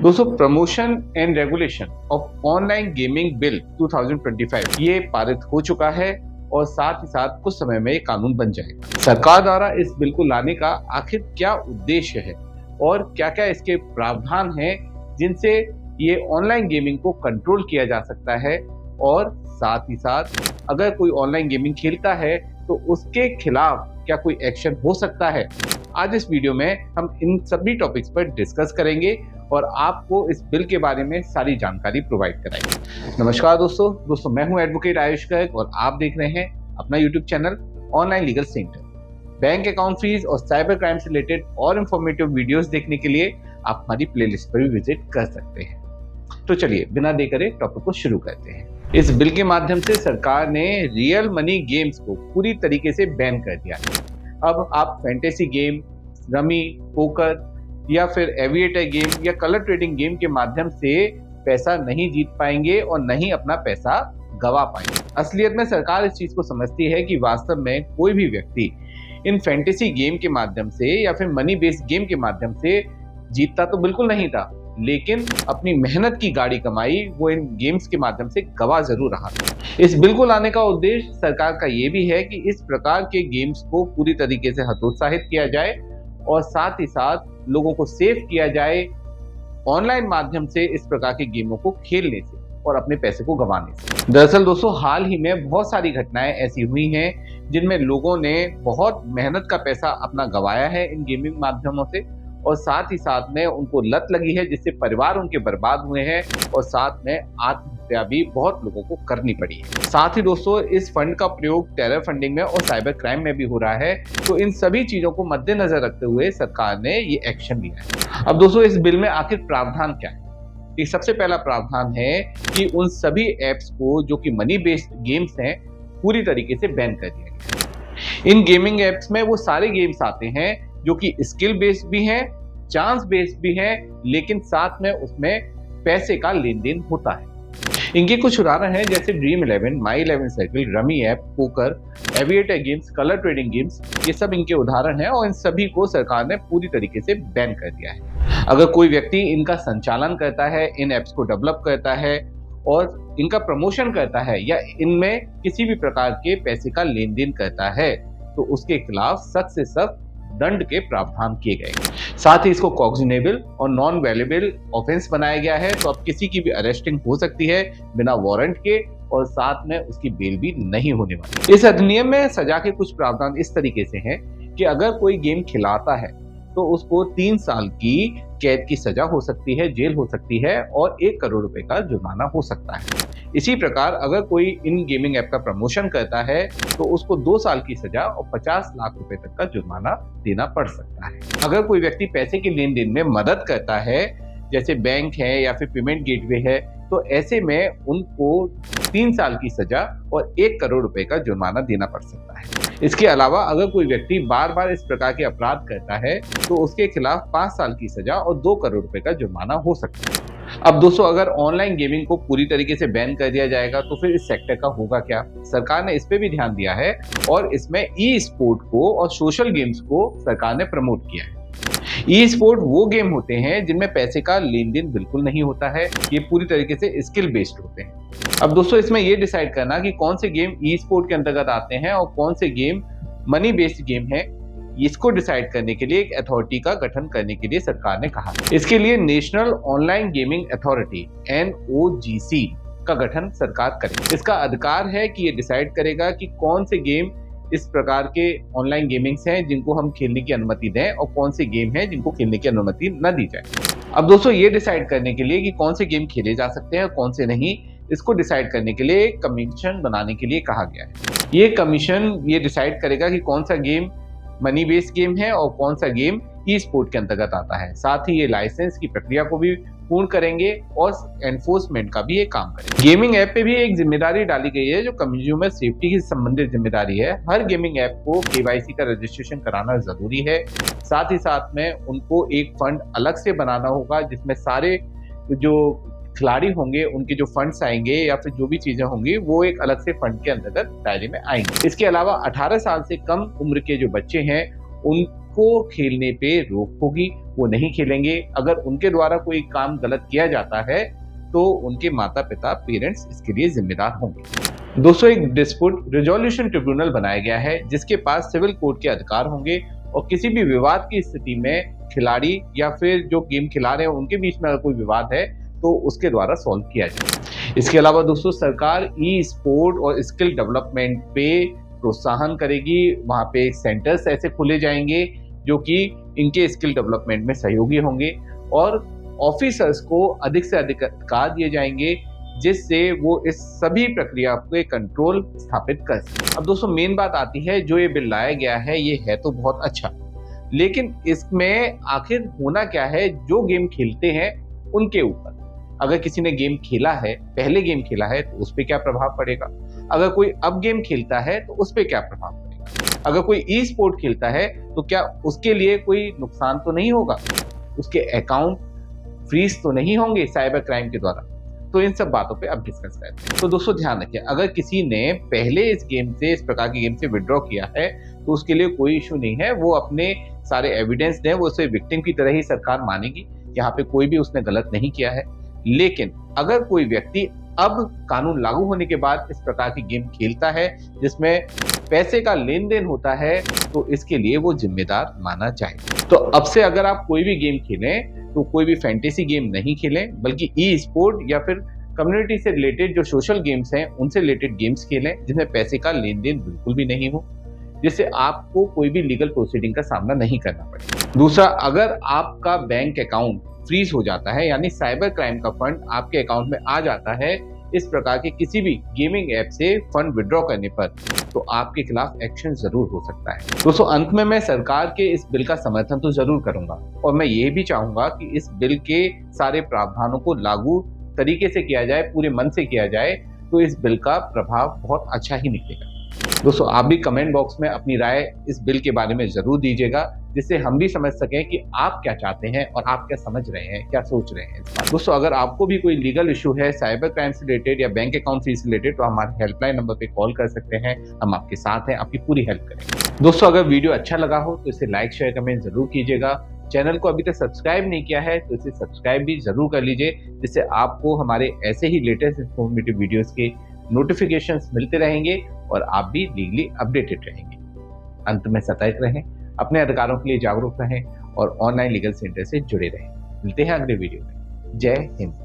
दोस्तों, promotion and regulation of online gaming bill 2025 ये पारित हो चुका है और साथ ही साथ कुछ समय में ये कानून बन जाएगा। सरकार द्वारा इस बिल को लाने का आखिर क्या उद्देश्य है और क्या क्या इसके प्रावधान हैं जिनसे ये ऑनलाइन गेमिंग को कंट्रोल किया जा सकता है, और साथ ही साथ अगर कोई ऑनलाइन गेमिंग खेलता है तो उसके खिलाफ क्या कोई एक्शन हो सकता है। आज इस वीडियो में हम इन सभी टॉपिक्स पर डिस्कस करेंगे और आपको इस बिल के बारे में सारी जानकारी प्रोवाइड कराएंगे। नमस्कार दोस्तों, मैं हूं एडवोकेट आयुष गर्ग और आप देख रहे हैं अपना YouTube channel online legal centre. Bank account fees और साइबर क्राइम से रिलेटेड और इंफॉर्मेटिव वीडियोस देखने के लिए आप हमारी प्लेलिस्ट पर भी विजिट कर सकते हैं। तो चलिए बिना देर करे टॉपिक को शुरू करते हैं। इस बिल के माध्यम से सरकार ने रियल मनी गेम्स को पूरी तरीके से बैन कर दिया है। अब आप फैंटेसी गेम, रमी, पोकर या फिर एविएटर गेम या कलर ट्रेडिंग गेम के माध्यम से पैसा नहीं जीत पाएंगे और नहीं अपना पैसा गवा पाएंगे। असलियत में सरकार इस चीज को समझती है कि वास्तव में कोई भी व्यक्ति इन फैंटेसी गेम के माध्यम से या फिर मनी बेस्ड गेम के माध्यम से जीतता तो बिल्कुल नहीं था, लेकिन अपनी मेहनत की गाड़ी कमाई वो इन गेम्स के माध्यम से गवा जरूर रहा था। इस बिल को लाने का उद्देश्य सरकार का ये भी है कि इस प्रकार के गेम्स को पूरी तरीके से हतोत्साहित किया जाए और साथ ही साथ लोगों को सेव किया जाए ऑनलाइन माध्यम से इस प्रकार के गेमों को खेलने से और अपने पैसे को गंवाने से। दरअसल दोस्तों, हाल ही में बहुत सारी घटनाएं ऐसी हुई हैं जिनमें लोगों ने बहुत मेहनत का पैसा अपना गंवाया है इन गेमिंग माध्यमों से, और साथ ही साथ में उनको लत लगी है जिससे परिवार उनके बर्बाद हुए हैं और साथ में आत्महत्या भी बहुत लोगों को करनी पड़ी है। साथ ही दोस्तों, इस फंड का प्रयोग टेरर फंडिंग में और साइबर क्राइम में भी हो रहा है। तो इन सभी चीजों को मद्देनजर रखते हुए सरकार ने ये एक्शन लिया है। अब दोस्तों, इस बिल में आखिर प्रावधान क्या है? कि सबसे पहला प्रावधान है कि उन सभी एप्स को जो कि मनी बेस्ड गेम्स हैं पूरी तरीके से बैन कर दिया गया। इन गेमिंग एप्स में वो सारे गेम्स आते हैं जो कि स्किल बेस्ड भी हैं, चांस बेस्ड भी हैं, लेकिन साथ में उसमें पैसे का लेन देन होता है। इनके कुछ उदाहरण हैं जैसे ड्रीम 11, माई 11 circle, rummy app, poker, aviator games, colour trading games, ये सब इनके उदाहरण हैं और इन सभी को सरकार ने पूरी तरीके से बैन कर दिया है। अगर कोई व्यक्ति इनका संचालन करता है, इन एप्स को डेवलप करता है और इनका प्रमोशन करता है या इनमें किसी भी प्रकार के पैसे का लेन देन करता है तो उसके खिलाफ सख्त से सख्त दंड के प्रावधान किए गए। साथ ही इसको कॉग्निजेबल और नॉन वेलेबल ऑफेंस बनाया गया है, तो अब किसी की भी अरेस्टिंग हो सकती है बिना वारंट के और साथ में उसकी बेल भी नहीं होने वाली। इस अधिनियम में सजा के कुछ प्रावधान इस तरीके से हैं कि अगर कोई गेम खिलाता है तो उसको 3 साल की कैद की सजा हो सकती है, जेल हो सकती है और 1 करोड़ रुपए का जुर्माना हो सकता है। इसी प्रकार अगर कोई इन गेमिंग ऐप का प्रमोशन करता है तो उसको 2 साल की सजा और 50 लाख रुपए तक का जुर्माना देना पड़ सकता है। अगर कोई व्यक्ति पैसे के लेन देन में मदद करता है जैसे बैंक है या फिर पेमेंट गेटवे है, तो ऐसे में उनको 3 साल की सजा और 1 करोड़ रुपए का जुर्माना देना पड़ सकता है। इसके अलावा अगर कोई व्यक्ति बार बार इस प्रकार के अपराध करता है तो उसके खिलाफ 5 साल की सजा और 2 करोड़ रुपए का जुर्माना हो सकता है। अब दोस्तों, अगर ऑनलाइन गेमिंग को पूरी तरीके से बैन कर दिया जाएगा तो फिर इस सेक्टर का होगा क्या? सरकार ने इस पे भी ध्यान दिया है और इसमें ई स्पोर्ट को और सोशल गेम्स को सरकार ने प्रमोट किया है। ई स्पोर्ट वो गेम होते हैं जिनमें पैसे का लेन देन बिल्कुल नहीं होता है, ये पूरी तरीके से स्किल बेस्ड होते हैं। अब दोस्तों, इसमें ये डिसाइड करना कि कौन से गेम ई स्पोर्ट के अंतर्गत आते हैं और कौन से गेम मनी बेस्ड गेम है, इसको डिसाइड करने के लिए एक अथॉरिटी का गठन करने के लिए सरकार ने कहा। इसके लिए national online gaming authority NOGC का गठन सरकार करेगी। इसका अधिकार है कि ये डिसाइड करेगा कि कौन से गेम इस प्रकार के ऑनलाइन गेमिंग्स हैं जिनको हम खेलने की अनुमति दें और कौन से गेम हैं जिनको खेलने की अनुमति न दी जाए। अब दोस्तों, ये डिसाइड करने के लिए कि कौन से गेम खेले जा सकते हैं और कौन से नहीं, इसको डिसाइड करने के लिए एक कमीशन बनाने के लिए कहा गया है। ये कमीशन ये डिसाइड करेगा कि कौन सा गेम मनी बेस्ड गेम है और कौन सा गेम ई स्पोर्ट के अंतर्गत आता है। साथ ही ये लाइसेंस की प्रक्रिया को भी पूर्ण करेंगे और एनफोर्समेंट का भी एक काम करेंगे। गेमिंग ऐप पे भी एक जिम्मेदारी डाली गई है जो कंज्यूमर सेफ्टी से संबंधित जिम्मेदारी है। हर गेमिंग ऐप को KYC का रजिस्ट्रेशन कराना जरूरी है। साथ ही साथ में उनको एक फंड अलग से बनाना होगा जिसमें सारे जो खिलाड़ी होंगे उनके जो फंड्स आएंगे या फिर जो भी चीजें होंगी वो एक अलग से फंड के अंतर्गत दायरे में आएंगे। इसके अलावा 18 साल से कम उम्र के जो बच्चे हैं उनको खेलने पे रोक होगी वो नहीं खेलेंगे। अगर उनके द्वारा कोई काम गलत किया जाता है तो उनके माता पिता पेरेंट्स इसके लिए जिम्मेदार होंगे। दोस्तों, एक डिस्प्यूट रिजोल्यूशन ट्रिब्यूनल बनाया गया है जिसके पास सिविल कोर्ट के अधिकार होंगे और किसी भी विवाद की स्थिति में खिलाड़ी या फिर जो गेम खिला रहे हैं उनके बीच में अगर कोई विवाद है तो उसके द्वारा सॉल्व किया जाए। इसके अलावा दोस्तों, सरकार ई स्पोर्ट और स्किल डेवलपमेंट पे प्रोत्साहन करेगी। वहाँ पे सेंटर्स ऐसे खोले जाएंगे जो कि इनके स्किल डेवलपमेंट में सहयोगी होंगे और ऑफिसर्स को अधिक से अधिक अधिकार दिए जाएंगे जिससे वो इस सभी प्रक्रिया पे कंट्रोल स्थापित कर सके। अब दोस्तों, मेन बात आती है, जो ये बिल लाया गया है ये है तो बहुत अच्छा, लेकिन इसमें आखिर होना क्या है? जो गेम खेलते हैं उनके ऊपर। अगर किसी ने गेम खेला है, पहले गेम खेला है, तो उस पर क्या प्रभाव पड़ेगा? अगर कोई अब गेम खेलता है तो उस पर क्या प्रभाव पड़ेगा? अगर कोई ई स्पोर्ट खेलता है तो क्या उसके लिए कोई नुकसान तो नहीं होगा? उसके अकाउंट फ्रीज तो नहीं होंगे साइबर क्राइम के द्वारा? तो इन सब बातों पे अब डिस्कस करते हैं। तो दोस्तों ध्यान रखिए, अगर किसी ने पहले इस प्रकार के गेम से विड्रॉ किया है तो उसके लिए कोई इशू नहीं है। वो अपने सारे एविडेंस दें, वो उसे विक्टिम की तरह ही सरकार मानेगी। यहाँ पे कोई भी उसने गलत नहीं किया है। लेकिन अगर कोई व्यक्ति अब कानून लागू होने के बाद इस प्रकार की गेम खेलता है जिसमें पैसे का लेन देन होता है तो इसके लिए वो जिम्मेदार माना जाए। तो अब से अगर आप कोई भी गेम खेलें तो कोई भी फैंटेसी गेम नहीं खेलें, बल्कि ई स्पोर्ट या फिर कम्युनिटी से रिलेटेड जो सोशल गेम्स हैं उनसे रिलेटेड गेम्स खेलें जिसमें पैसे का लेन देन बिल्कुल भी नहीं हो, जिससे आपको कोई भी लीगल प्रोसीडिंग का सामना नहीं करना पड़े। दूसरा, अगर आपका बैंक अकाउंट फ्रीज हो जाता है, यानी साइबर क्राइम का फंड आपके अकाउंट में आ जाता है इस प्रकार के किसी भी गेमिंग ऐप से फंड विड्रॉ करने पर, तो आपके खिलाफ एक्शन जरूर हो सकता है। दोस्तों, अंत में मैं सरकार के इस बिल का समर्थन तो जरूर करूंगा और मैं ये भी चाहूंगा कि इस बिल के सारे प्रावधानों को लागू तरीके से किया जाए, पूरे मन से किया जाए, तो इस बिल का प्रभाव बहुत अच्छा ही निकलेगा। दोस्तों, आप भी कमेंट बॉक्स में अपनी राय इस बिल के बारे में जरूर दीजिएगा, जिससे हम भी समझ सकें कि आप क्या चाहते हैं और आप क्या समझ रहे हैं, क्या सोच रहे हैं। दोस्तों, अगर आपको भी कोई लीगल इशू है साइबर क्राइम से रिलेटेड या बैंक अकाउंट फीस से रिलेटेड, तो हमारे हेल्पलाइन नंबर पे कॉल कर सकते हैं। हम आपके साथ हैं, आपकी पूरी हेल्प करेंगे। दोस्तों, अगर वीडियो अच्छा लगा हो तो इसे लाइक शेयर कमेंट जरूर कीजिएगा। चैनल को अभी तक सब्सक्राइब नहीं किया है तो इसे सब्सक्राइब भी जरूर कर लीजिए, जिससे आपको हमारे ऐसे ही लेटेस्ट इन्फॉर्मेटिव वीडियोस के नोटिफिकेशंस मिलते रहेंगे और आप भी लीगली अपडेटेड रहेंगे। अंत में सतर्क रहें, अपने अधिकारों के लिए जागरूक रहें और ऑनलाइन लीगल सेंटर से जुड़े रहें। मिलते हैं अगले वीडियो में। जय हिंद।